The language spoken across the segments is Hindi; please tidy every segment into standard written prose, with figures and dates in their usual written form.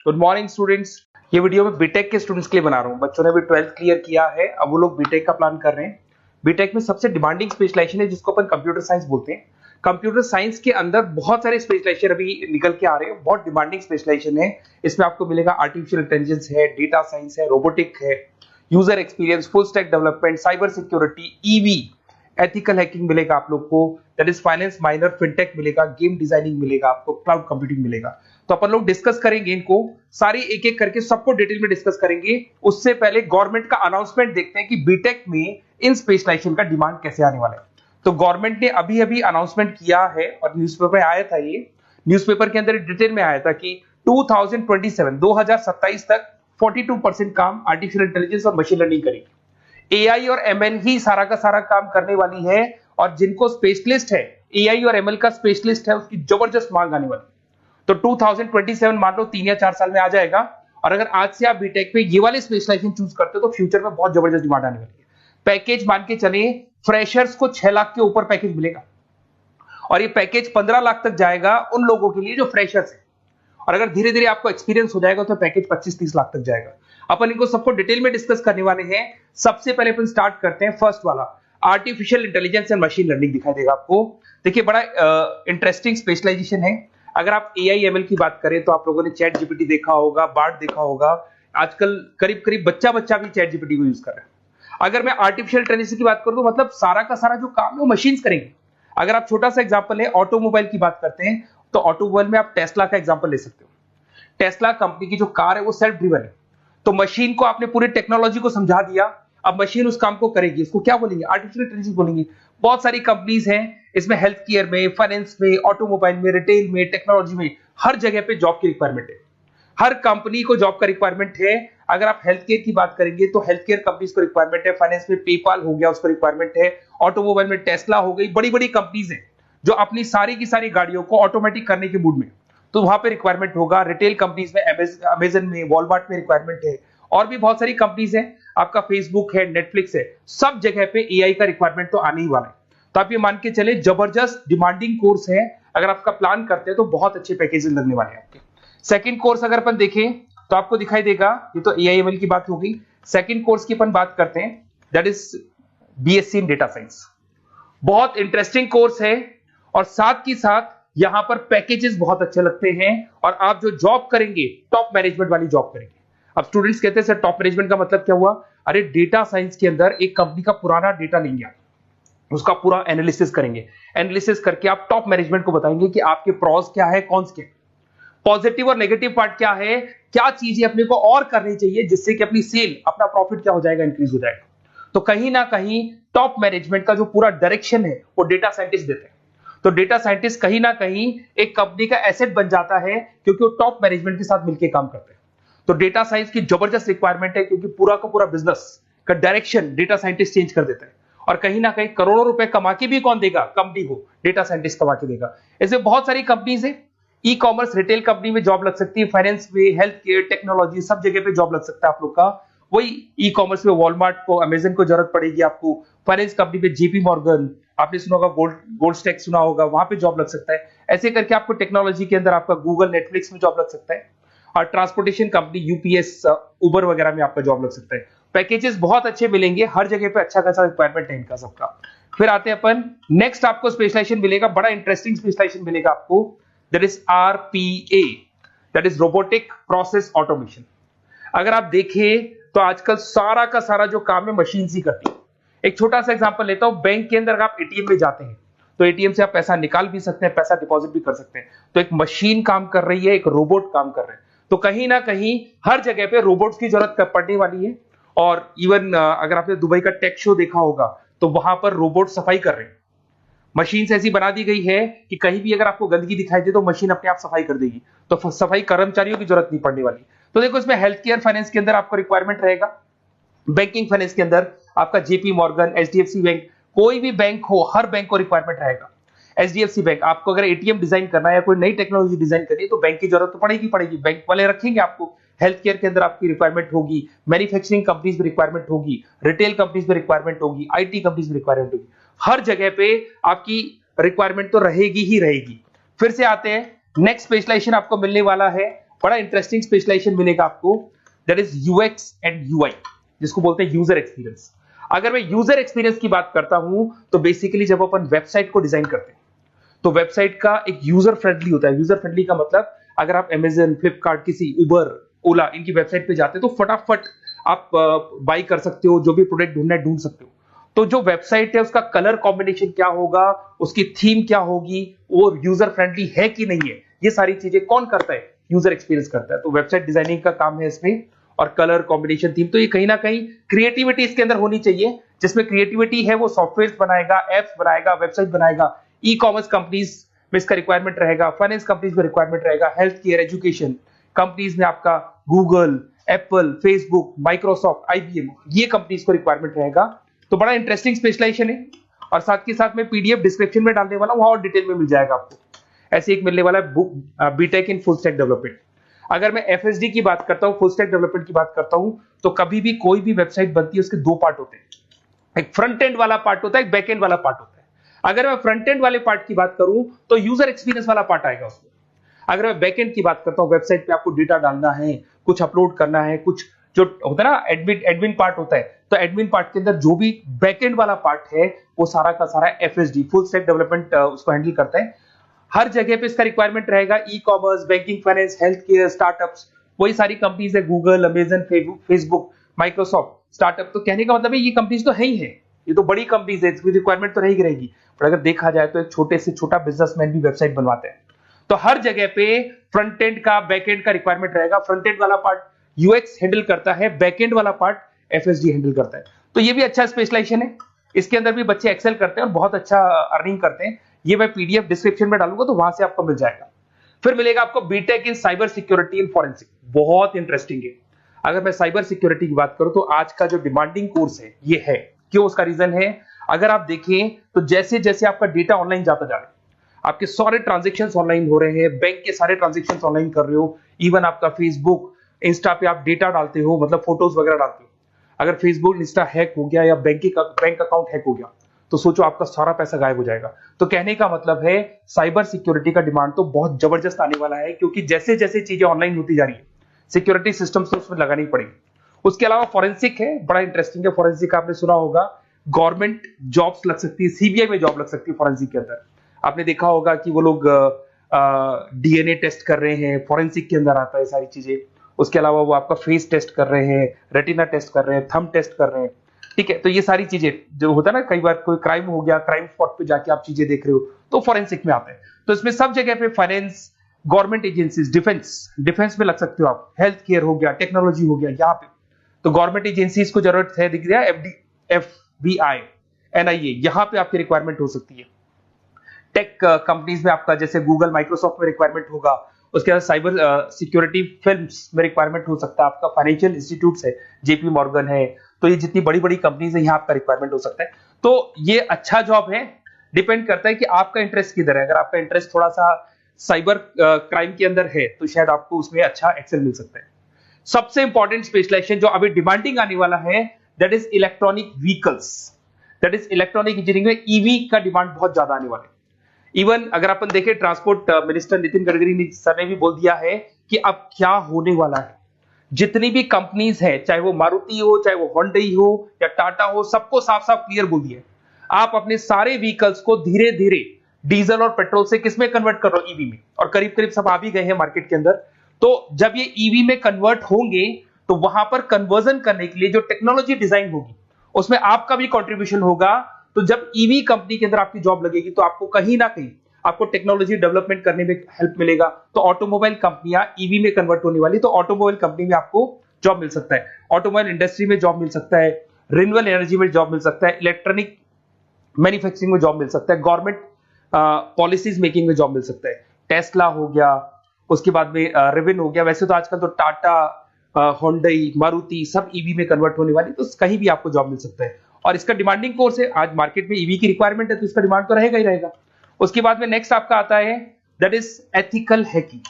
Good morning students. ये वीडियो मैं बीटेक के स्टूडेंट्स के लिए बना रहा हूँ। बच्चों ने भी 12th क्लियर किया है, अब वो लोग बीटेक का प्लान कर रहे हैं। बीटेक में सबसे डिमांडिंग स्पेशलाइजेशन है जिसको अपन कंप्यूटर साइंस बोलते हैं। कंप्यूटर साइंस के अंदर बहुत सारे स्पेशलाइजेशन अभी निकल के आ रहे हैं, बहुत डिमांडिंग स्पेशलाइजेशन है। इसमें आपको मिलेगा आर्टिफिशियल इंटेलिजेंस है, डेटा साइंस है, रोबोटिक है, user experience, full stack development, cyber security, EV, ethical hacking मिलेगा आप लोग को, that is finance minor, fintech मिलेगा, गेम डिजाइनिंग मिलेगा आपको, क्लाउड कंप्यूटिंग मिलेगा। तो अपन लोग डिस्कस करेंगे इनको सारी एक एक करके, सबको डिटेल में डिस्कस करेंगे। उससे पहले गवर्नमेंट का अनाउंसमेंट देखते हैं कि बीटेक में इन स्पेशलाइजेशन का डिमांड कैसे आने वाला है। तो गवर्नमेंट ने अभी अभी अनाउंसमेंट किया है और न्यूज़पेपर में आया था, ये न्यूज़पेपर के अंदर डिटेल में आया था कि 2027 तक 42% काम आर्टिफिशियल इंटेलिजेंस और मशीन लर्निंग करेगी। एआई और एमएल ही सारा का सारा काम करने वाली है, और जिनको स्पेशलिस्ट है, एआई और एमएल का स्पेशलिस्ट है, उसकी जबरदस्त मांग आने वाली है। तो 2027 मान लो 3 या 4 साल में आ जाएगा। और अगर आज से आप बीटेक में ये वाले स्पेशलाइजेशन चूज करते हो तो फ्यूचर में बहुत जबरदस्त डिमांड आने वाली है। पैकेज मान के चले, फ्रेशर्स को 6 लाख के ऊपर पैकेज मिलेगा, और ये पैकेज 15 लाख तक जाएगा उन लोगों के लिए जो फ्रेशर्स है। और अगर धीरे धीरे आपको एक्सपीरियंस हो जाएगा तो पैकेज 25-30 लाख तक जाएगा। अपन इनको सबको डिटेल में डिस्कस करने वाले हैं। सबसे पहले अपन स्टार्ट करते हैं फर्स्ट वाला, artificial intelligence and machine learning दिखाई देगा आपको। देखिए बड़ा इंटरेस्टिंग स्पेशलाइजेशन है। अगर आप एआई एमएल की बात करें तो आप लोगों ने चैट जीपीटी देखा होगा, बार्ड देखा होगा। आजकल करीब करीब बच्चा भी चैट जीपीटी को यूज कर रहा है। अगर मैं आर्टिफिशियल इंटेलिजेंस की बात करूं तो मतलब सारा का सारा जो काम है वो मशीन्स करेंगे। अगर आप छोटा सा एग्जांपल है, ऑटोमोबाइल की बात करते हैं तो ऑटोमोबाइल में आप टेस्ला का एग्जांपल ले सकते हो। टेस्ला कंपनी की जो कार है वो सेल्फ ड्रिवन है। तो मशीन को आपने पूरी टेक्नोलॉजी को समझा दिया, अब मशीन उस काम को करेगी। इसको क्या बोलेंगे? आर्टिफिशियल इंटेलिजेंस बोलेंगे। बहुत सारी कंपनीज हैं इसमें, हेल्थ केयर में, फाइनेंस में, ऑटोमोबाइल में, रिटेल में, टेक्नोलॉजी में, हर जगह पे जॉब की रिक्वायरमेंट है। हर कंपनी को जॉब का रिक्वायरमेंट है। अगर आप हेल्थ केयर की बात करेंगे तो हेल्थ केयर कंपनीज को रिक्वायरमेंट है, फाइनेंस में पेपाल हो गया उसको रिक्वायरमेंट है, ऑटोमोबाइल में टेस्ला हो गई, बड़ी बड़ी कंपनीज हैं जो अपनी सारी की सारी गाड़ियों को ऑटोमेटिक करने के मूड में, तो वहां पे रिक्वायरमेंट होगा। रिटेल कंपनीज में अमेजन में, वॉलमार्ट में रिक्वायरमेंट है, और भी बहुत सारी कंपनीज हैं, आपका फेसबुक है, नेटफ्लिक्स है, सब जगह पे एआई का रिक्वायरमेंट तो आने ही वाला है। तो आप ये मान के चले जबरदस्त डिमांडिंग कोर्स है। अगर आपका प्लान करते हैं तो बहुत अच्छे पैकेजेस लगने वाले हैं आपके। सेकंड कोर्स अगर अपन देखें तो आपको दिखाई देगा, ये तो एआई एमएल की बात हो गई। सेकंड कोर्स की अपन बात करते हैं, that is BSc in data science. बहुत इंटरेस्टिंग कोर्स है, और साथ ही साथ यहां पर पैकेजेस बहुत अच्छे लगते हैं, और आप जो जॉब करेंगे टॉप मैनेजमेंट वाली जॉब करेंगे। अब स्टूडेंट्स कहते हैं सर टॉप मैनेजमेंट का मतलब क्या हुआ? अरे डेटा साइंस के अंदर एक कंपनी का पुराना डेटा लेंगे आप, उसका पूरा एनालिसिस करेंगे, एनालिसिस करके आप टॉप मैनेजमेंट को बताएंगे कि आपके प्रॉस क्या है, कॉन्स क्या है, पॉजिटिव और नेगेटिव पार्ट क्या है, क्या चीजें अपने को और करनी चाहिए जिससे कि अपनी सेल, अपना प्रॉफिट क्या हो जाएगा, इंक्रीज हो जाएगा। तो कहीं ना कहीं टॉप मैनेजमेंट का जो पूरा डायरेक्शन है वो डेटा साइंटिस्ट देते हैं। तो डेटा साइंटिस्ट कहीं ना कहीं एक कंपनी का एसेट बन जाता है, क्योंकि वो टॉप मैनेजमेंट के साथ मिलकर काम करते हैं। तो डेटा साइंस की जबरदस्त रिक्वायरमेंट है, क्योंकि पूरा का पूरा बिजनेस का डायरेक्शन डेटा साइंटिस्ट चेंज कर देता है। और कहीं ना कहीं करोड़ों रुपए कमा के भी कौन देगा? कंपनी को डेटा साइंटिस्ट कमा के देगा। ऐसे बहुत सारी कंपनीज है, ई कॉमर्स, रिटेल कंपनी में जॉब लग सकती है, फाइनेंस में, हेल्थ केयर, टेक्नोलॉजी, सब जगह पे जॉब लग सकता है आप लोग का। वही ई कॉमर्स में वॉलमार्ट को, अमेजन को जरूरत पड़ेगी आपको। फाइनेंस कंपनी में जेपी मॉर्गन, आपने सुना होगा, गोल्ड स्टैक सुना होगा, वहां पे जॉब लग सकता है। ऐसे करके आपको टेक्नोलॉजी के अंदर आपका गूगल, नेटफ्लिक्स में जॉब लग सकता है। और ट्रांसपोर्टेशन कंपनी, यूपीएस, उबर वगैरह में आपका जॉब लग सकता है। पैकेजेस बहुत अच्छे मिलेंगे, हर जगह पे अच्छा खासा रिक्वायरमेंट है इनका सबका। फिर आते हैं अपन नेक्स्ट, आपको स्पेशलाइजेशन मिलेगा, बड़ा इंटरेस्टिंग स्पेशलाइजेशन मिलेगा आपको, that is RPA, that is robotic process automation. अगर आप देखें तो आजकल सारा का सारा जो काम है मशीन ही करती है। एक छोटा सा एग्जांपल लेता हूं, बैंक के अंदर अगर आप एटीएम में जाते हैं तो एटीएम से आप पैसा निकाल भी सकते हैं, पैसा डिपॉजिट भी कर सकते हैं। तो एक मशीन काम कर रही है, एक रोबोट काम कर रहे हैं। तो कहीं ना कहीं हर जगह पे रोबोट्स की जरूरत पड़ने वाली है। और इवन अगर आपने दुबई का टेक शो देखा होगा तो वहां पर रोबोट सफाई कर रहे हैं। मशीन ऐसी बना दी गई है कि कहीं भी अगर आपको गंदगी दिखाई दे तो मशीन अपने आप सफाई कर देगी, तो सफाई कर्मचारियों की जरूरत नहीं पड़ने वाली। तो देखो इसमें हेल्थ केयर, फाइनेंस के अंदर आपको रिक्वायरमेंट रहेगा, बैंकिंग फाइनेंस के अंदर आपका जेपी मॉर्गन, एचडीएफसी बैंक, कोई भी बैंक हो, हर बैंक को रिक्वायरमेंट रहेगा। एचडीएफसी बैंक, आपको अगर एटीएम डिजाइन करना है या कोई नई टेक्नोलॉजी डिजाइन करनी है तो बैंक की जरूरत तो पड़ेगी, बैंक वाले रखेंगे आपको। हेल्थ केयर के अंदर आपकी रिक्वायरमेंट होगी, मैन्युफैक्चरिंग कंपनीज में रिक्वायरमेंट होगी, रिटेल कंपनीज में रिक्वायरमेंट होगी, आईटी कंपनीज में रिक्वायरमेंट होगी। हर जगह पे आपकी रिक्वायरमेंट तो रहेगी ही रहेगी। फिर से आते हैं, नेक्स्ट स्पेशलाइजेशन आपको मिलने वाला है बड़ा इंटरेस्टिंग स्पेशलाइजेशन मिलेगा आपको, that is UX and UI, जिसको बोलते हैं यूजर एक्सपीरियंस। अगर मैं यूजर एक्सपीरियंस की बात करता हूं तो बेसिकली जब अपन वेबसाइट को डिजाइन करते हैं तो वेबसाइट का एक यूजर फ्रेंडली होता है। यूजर फ्रेंडली का मतलब अगर आप अमेजन, फ्लिपकार्ट, किसी उबर, ओला इनकी वेबसाइट पे जाते हैं तो फटाफट आप बाई कर सकते हो, जो भी प्रोडक्ट ढूंढना है ढूंढ सकते हो। तो जो वेबसाइट है उसका कलर कॉम्बिनेशन क्या होगा, उसकी थीम क्या होगी, वो यूजर फ्रेंडली है कि नहीं है, ये सारी चीजें कौन करता है, यूजर एक्सपीरियंस करता है। तो वेबसाइट डिजाइनिंग का काम है इसमें, और कलर कॉम्बिनेशन, थीम, तो ये कहीं ना कहीं क्रिएटिविटी इसके अंदर होनी चाहिए। जिसमें क्रिएटिविटी है वो सॉफ्टवेयर बनाएगा, एप्स बनाएगा, वेबसाइट बनाएगा। ई कॉमर्स कंपनीज में इसका रिक्वायरमेंट रहेगा, फाइनेंस कंपनीज में रिक्वायरमेंट रहेगा, हेल्थ केयर, एजुकेशन कंपनीज में आपका Google, Apple, Facebook, Microsoft, IBM, ये कंपनीज को रिक्वायरमेंट रहेगा। तो बड़ा इंटरेस्टिंग स्पेशलाइजेशन है, और साथ के साथ में पीडीएफ डिस्क्रिप्शन में डालने वाला हूं, वहां और डिटेल में मिल जाएगा आपको। ऐसे एक मिलने वाला है book, BTech in full stack development. अगर मैं एफएसडी की बात करता हूं, फुल स्टैक डेवलपमेंट की बात करता हूं, तो कभी भी कोई भी वेबसाइट बनती है उसके दो पार्ट होते हैं, एक फ्रंट एंड वाला पार्ट होता है, एक बैक एंड वाला पार्ट होता है। अगर मैं फ्रंट एंड वाले पार्ट की बात करूं तो यूजर एक्सपीरियंस वाला पार्ट आएगा उसमें। अगर मैं बैक एंड की बात करता हूं, वेबसाइट पे आपको डेटा डालना है, कुछ अपलोड करना है, कुछ जो होता है ना एडमिन पार्ट होता है, तो एडमिन पार्ट के अंदर जो भी बैक एंड वाला पार्ट है वो सारा का सारा एफएसडी, फुल स्टैक डेवलपमेंट, उसको हैंडल करता है। हर जगह पे इसका रिक्वायरमेंट रहेगा। E commerce, banking, finance, health care, startups, वही सारी कंपनीज है, Google, Amazon, Facebook, Microsoft, startup. तो कहने का मतलब है ये कंपनीज तो है ही है, ये तो बड़ी कंपनीज है, इसकी रिक्वायरमेंट तो रहेगी रहेगी। पर अगर देखा जाए तो एक छोटे से छोटा बिजनेसमैन भी वेबसाइट बनवाते हैं। तो हर जगह पे फ्रंट एंड का, बैक एंड का रिक्वायरमेंट रहेगा। फ्रंट एंड वाला पार्ट यूएक्स हैंडल करता है, बैक एंड वाला पार्ट एफएसडी हैंडल करता है। तो ये भी अच्छा स्पेशलाइजेशन है, इसके अंदर भी बच्चे एक्सेल करते हैं और बहुत अच्छा अर्निंग करते हैं। ये मैं पीडीएफ डिस्क्रिप्शन में डालूंगा तो वहां से आपको मिल जाएगा। फिर मिलेगा आपको BTech in cyber security and forensic, बहुत इंटरेस्टिंग है। अगर मैं साइबर सिक्योरिटी की बात करूं तो आज का जो डिमांडिंग कोर्स है ये है। क्यों? उसका रीजन है, अगर आप देखें तो जैसे जैसे आपका डेटा ऑनलाइन जाता जा रहा है, आपके सारे ट्रांजेक्शंस ऑनलाइन हो रहे हैं, बैंक के सारे ट्रांजेक्शंस ऑनलाइन कर रहे हो, इवन आपका फेसबुक, इंस्टा पे आप डेटा डालते हो, मतलब फोटोज वगैरह डालते हो। अगर फेसबुक, इंस्टा हैक हो गया या बैंक अकाउंट हैक हो गया तो सोचो आपका सारा पैसा गायब हो जाएगा। तो कहने का मतलब है साइबर सिक्योरिटी का डिमांड तो बहुत जबरदस्त आने वाला है, क्योंकि जैसे जैसे चीजें ऑनलाइन होती जा रही है सिक्योरिटी सिस्टम्स तो उसमें लगानी पड़ेगी। उसके अलावा फॉरेंसिक है, बड़ा इंटरेस्टिंग है। फॉरेंसिक आपने सुना होगा, गवर्नमेंट जॉब्स लग सकती है, सीबीआई में जॉब लग सकती है फॉरेंसिक के अंदर। आपने देखा होगा कि वो लोग डीएनए टेस्ट कर रहे हैं, फॉरेंसिक के अंदर आता है सारी चीजें। उसके अलावा वो आपका फेस टेस्ट कर रहे हैं, रेटिना टेस्ट कर रहे हैं, थंब टेस्ट कर रहे हैं, ठीक है। तो ये सारी चीजें जो होता है ना, कई बार कोई क्राइम हो गया, क्राइम स्पॉट पे जाके आप चीजें देख रहे हो तो फॉरेंसिक में आते हैं। तो इसमें सब जगह पे फाइनेंस, गवर्नमेंट एजेंसीज, डिफेंस में लग सकते हो आप, हेल्थ केयर हो गया, टेक्नोलॉजी हो गया, यहाँ पे तो गवर्नमेंट एजेंसीज को जरूरत है, दिख रहा है, एफबीआई, एनआईए, यहाँ पे आपकी रिक्वायरमेंट हो सकती है। टेक कंपनीज में आपका जैसे गूगल, माइक्रोसॉफ्ट में रिक्वायरमेंट होगा। उसके बाद साइबर सिक्योरिटी फिल्म्स में रिक्वायरमेंट हो सकता है आपका, फाइनेंशियल इंस्टीट्यूट्स है, जेपी मॉर्गन है, तो ये जितनी बड़ी बड़ी कंपनीज है यहाँ आपका रिक्वायरमेंट हो सकता है। तो ये अच्छा जॉब है, डिपेंड करता है कि आपका इंटरेस्ट किधर है। अगर आपका इंटरेस्ट थोड़ा सा साइबर क्राइम के अंदर है तो शायद आपको उसमें अच्छा एक्सेल मिल सकता है। सबसे इंपॉर्टेंट स्पेशलाइजेशन जो अभी डिमांडिंग आने वाला है, that is electronic vehicles, that is electronic engineering में ईवी का डिमांड बहुत ज्यादा आने वाला है। इवन अगर अपन देखें, transport minister Nitin Gadkari sir ने भी बोल दिया है कि अब क्या होने वाला है, जितनी भी कंपनीज है, चाहे वो मारुति हो, चाहे वो होंडई हो या टाटा हो, सबको साफ साफ क्लियर बोल दिया है, आप अपने सारे व्हीकल्स को धीरे धीरे डीजल और पेट्रोल से किसमें कन्वर्ट कर रहे हो, ईवी में। और करीब करीब सब आ भी गए हैं मार्केट के अंदर। तो जब ये ईवी में कन्वर्ट होंगे तो वहां पर कन्वर्जन करने के लिए जो टेक्नोलॉजी डिजाइन होगी उसमें आपका भी कंट्रीब्यूशन होगा। तो जब ईवी कंपनी के अंदर आपकी जॉब लगेगी तो आपको कहीं ना कहीं आपको टेक्नोलॉजी डेवलपमेंट करने में हेल्प मिलेगा। तो ऑटोमोबाइल कंपनियां ईवी में कन्वर्ट होने वाली, तो ऑटोमोबाइल कंपनी में आपको जॉब मिल सकता है, ऑटोमोबाइल इंडस्ट्री में जॉब मिल सकता है, रिन्यूएबल एनर्जी में जॉब मिल सकता है, इलेक्ट्रॉनिक मैन्युफैक्चरिंग में जॉब मिल सकता है, गवर्नमेंट पॉलिसीज मेकिंग में जॉब मिल सकता है, टेस्ला हो गया, उसके बाद में रिविन हो गया। वैसे तो आजकल तो टाटा, होंडई, मारुति सब ईवी में कन्वर्ट होने वाली, तो कहीं भी आपको जॉब मिल सकता है। और इसका डिमांडिंग कोर्स है, आज मार्केट में ईवी की रिक्वायरमेंट है तो इसका डिमांड तो रहेगा ही रहेगा। उसके बाद में नेक्स्ट आपका आता है, दैट इज एथिकल हैकिंग,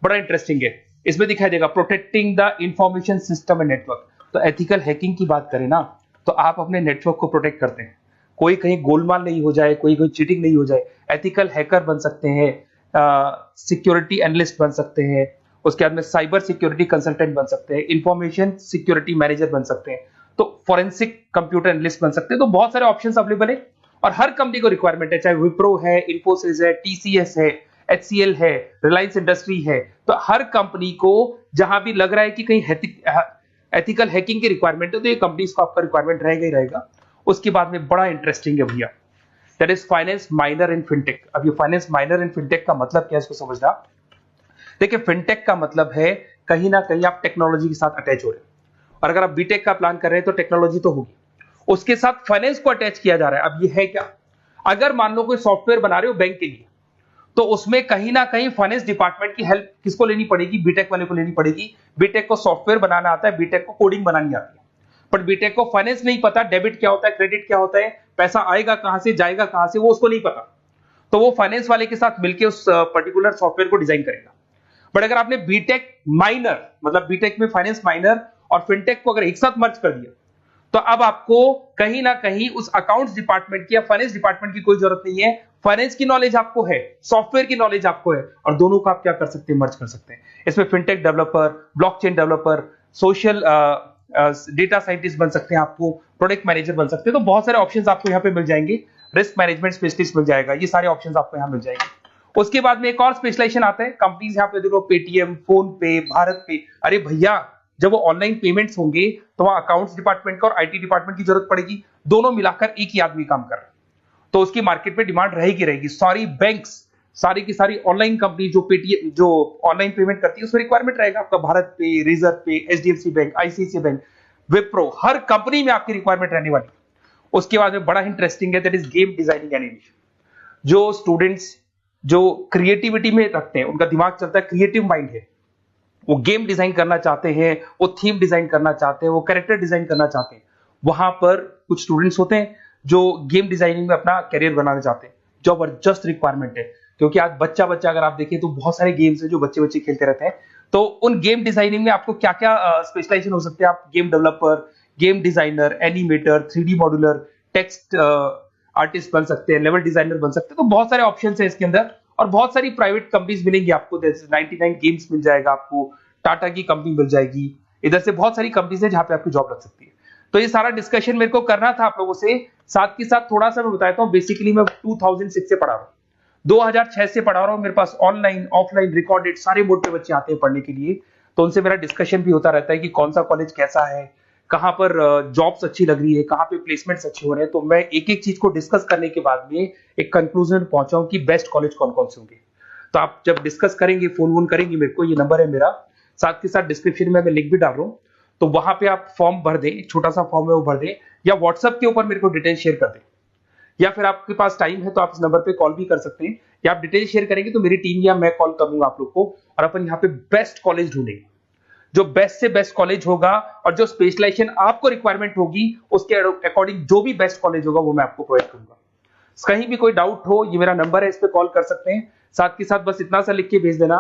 बड़ा इंटरेस्टिंग है। इसमें दिखाई देगा protecting the information system and network. तो एथिकल हैकिंग की बात करें ना, तो आप अपने नेटवर्क को प्रोटेक्ट करते हैं, कोई कहीं गोलमाल नहीं हो जाए, कोई चीटिंग नहीं हो जाए। एथिकल हैकर बन सकते हैं, सिक्योरिटी एनालिस्ट बन सकते हैं, उसके बाद में साइबर सिक्योरिटी कंसल्टेंट बन सकते हैं, इंफॉर्मेशन सिक्योरिटी मैनेजर बन सकते हैं, तो फॉरेंसिक कंप्यूटर एनालिस्ट बन सकते हैं। तो बहुत सारे ऑप्शंस अवेलेबल है और हर कंपनी को रिक्वायरमेंट है, चाहे विप्रो है, इन्फोसिस है, टीसीएस है, एचसीएल है, रिलायंस इंडस्ट्री है। तो हर कंपनी को जहां भी लग रहा है कि कहीं एथिकल हैकिंग की रिक्वायरमेंट है तो ये कंपनीज को आपका रिक्वायरमेंट रहेगा ही रहेगा। उसके बाद में बड़ा इंटरेस्टिंग है भैया, that is finance minor in fintech. अब ये फाइनेंस माइनर इन फिनटेक का मतलब क्या है इसको समझना। देखिए फिनटेक का मतलब है कहीं ना कहीं आप टेक्नोलॉजी के साथ अटैच हो रहे हैं, और अगर आप बीटेक का प्लान कर रहे हैं तो टेक्नोलॉजी तो होगी, उसके साथ फाइनेंस को अटैच किया जा रहा है। अब ये है क्या, अगर मान लो कोई सॉफ्टवेयर बना रहे हो बैंक के लिए, तो उसमें कहीं ना कहीं फाइनेंस डिपार्टमेंट की हेल्प किसको लेनी पड़ेगी, बीटेक वाले को लेनी पड़ेगी। बीटेक को सॉफ्टवेयर बनाना आता है, बीटेक को कोडिंग बनानी आती है, बट बीटेक को फाइनेंस नहीं पता, डेबिट क्या होता है, क्रेडिट क्या होता है, पैसा आएगा कहां से जाएगा कहां से, वो उसको नहीं पता। तो वो फाइनेंस वाले के साथ मिलकर उस पर्टिकुलर सॉफ्टवेयर को डिजाइन करेगा। बट अगर आपने बीटेक माइनर, मतलब बीटेक में फाइनेंस माइनर और फिनटेक को अगर एक साथ मर्ज कर दिया, तो अब आपको कहीं ना कहीं उस अकाउंट्स डिपार्टमेंट की या फाइनेंस डिपार्टमेंट की कोई जरूरत नहीं है। फाइनेंस की नॉलेज आपको है, सॉफ्टवेयर की नॉलेज आपको है, और दोनों को आप क्या कर सकते हैं, मर्ज कर सकते हैं। इसमें fintech developer, blockchain developer, social data scientist बन सकते हैं, आपको प्रोडक्ट मैनेजर बन सकते हैं। तो बहुत सारे ऑप्शंस आपको यहाँ पे मिल जाएंगे, रिस्क मैनेजमेंट स्पेशलिस्ट मिल जाएगा, ये सारे ऑप्शंस आपको यहाँ मिल जाएंगे। उसके बाद में एक और स्पेशलाइजेशन आता है, कंपनीज यहाँ पे देखो पेटीएम, फोन पे, भारत पे। अरे भैया जब वो ऑनलाइन पेमेंट्स होंगे तो वहां अकाउंट्स डिपार्टमेंट का और आईटी डिपार्टमेंट की जरूरत पड़ेगी, दोनों मिलाकर एक ही आदमी काम कर रहा है, तो उसकी मार्केट में डिमांड रहेगी रहेगी। सारी बैंक्स, सारी की सारी ऑनलाइन कंपनी जो पेटीएम, जो ऑनलाइन पेमेंट करती है, उसमें रिक्वायरमेंट रहेगा आपका भारत पे, Razorpay, HDFC bank, ICICI bank, Wipro, हर कंपनी में आपकी रिक्वायरमेंट रहने वाली। उसके बाद में बड़ा इंटरेस्टिंग है, that is game designing animation. जो स्टूडेंट्स जो क्रिएटिविटी में रखते हैं, उनका दिमाग चलता है, क्रिएटिव माइंड है, वो गेम डिजाइन करना चाहते हैं, वो थीम डिजाइन करना चाहते हैं, वो कैरेक्टर डिजाइन करना चाहते हैं, वहां पर कुछ स्टूडेंट्स होते हैं जो गेम डिजाइनिंग में अपना करियर बनाना चाहते हैं। जबरदस्त रिक्वायरमेंट है, क्योंकि आज बच्चा बच्चा अगर आप देखें तो बहुत सारे गेम्स हैं जो बच्चे बच्चे खेलते रहते हैं। तो उन गेम डिजाइनिंग में आपको क्या क्या स्पेशलाइजेशन हो सकते हैं, आप game developer, game designer, animator, 3D modular, text artist बन सकते हैं, लेवल डिजाइनर बन सकते हैं। तो बहुत सारे ऑप्शन है इसके अंदर, और बहुत सारी प्राइवेट कंपनीज मिलेंगी आपको, जैसे 99 गेम्स मिल जाएगा आपको, टाटा की कंपनी मिल जाएगी, इधर से बहुत सारी कंपनीज है जहां पे आपकी जॉब लग सकती है। तो ये सारा डिस्कशन मेरे को करना था आप लोगों से, साथ के साथ थोड़ा सा मैं बताता हूँ। बेसिकली मैं 2006 से पढ़ा रहा हूँ, 2006 से पढ़ा रहा हूँ, मेरे पास ऑनलाइन ऑफलाइन रिकॉर्डेड सारे मोड पे बच्चे आते हैं पढ़ने के लिए, तो उनसे मेरा डिस्कशन भी होता रहता है कि कौन सा कॉलेज कैसा है, कहां पर जॉब्स अच्छी लग रही है, कहां पे प्लेसमेंट्स अच्छे हो रहे हैं। तो मैं एक एक चीज को डिस्कस करने के बाद में एक कंक्लूजन पहुंचा हूं कि बेस्ट कॉलेज कौन कौन से होंगे। तो आप जब डिस्कस करेंगे, फोन वोन करेंगे मेरे को, ये नंबर है मेरा, साथ के साथ डिस्क्रिप्शन में मैं लिंक भी डाल रहा हूँ, तो वहां पे आप फॉर्म भर दें, एक छोटा सा फॉर्म है वो भर दें, या व्हाट्सएप के ऊपर मेरे को डिटेल शेयर कर दें, या फिर आपके पास टाइम है तो आप इस नंबर पे कॉल भी कर सकते हैं, या आप डिटेल शेयर करेंगे तो मेरी टीम या मैं कॉल करूंगा आप लोग को, और अपन यहाँ पे बेस्ट कॉलेज ढूंढेंगे, जो बेस्ट से बेस्ट कॉलेज होगा और जो स्पेशलाइजेशन आपको रिक्वायरमेंट होगी उसके अकॉर्डिंग जो भी बेस्ट कॉलेज होगा वो मैं आपको प्रोवाइड करूंगा। कहीं भी कोई डाउट हो, ये मेरा नंबर है, इस पे कॉल कर सकते हैं। साथ के साथ बस इतना सा लिख के भेज देना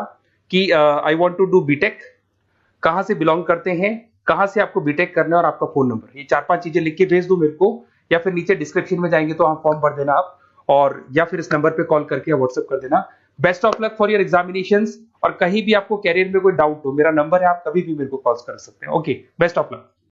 कि I want to do BTech, कहां से बिलोंग करते हैं, कहां से आपको बीटेक करना है, और आपका फोन नंबर, ये 4-5 चीजें लिख के भेज दो मेरे को, या फिर नीचे डिस्क्रिप्शन में जाएंगे तो आप फॉर्म भर देना आप, और या फिर इस नंबर पे कॉल करके व्हाट्सएप कर देना। Best of luck for your examinations, और कहीं भी आपको कैरियर में कोई डाउट हो, मेरा नंबर है, आप कभी भी मेरे को कॉल कर सकते हैं। Okay, best of luck.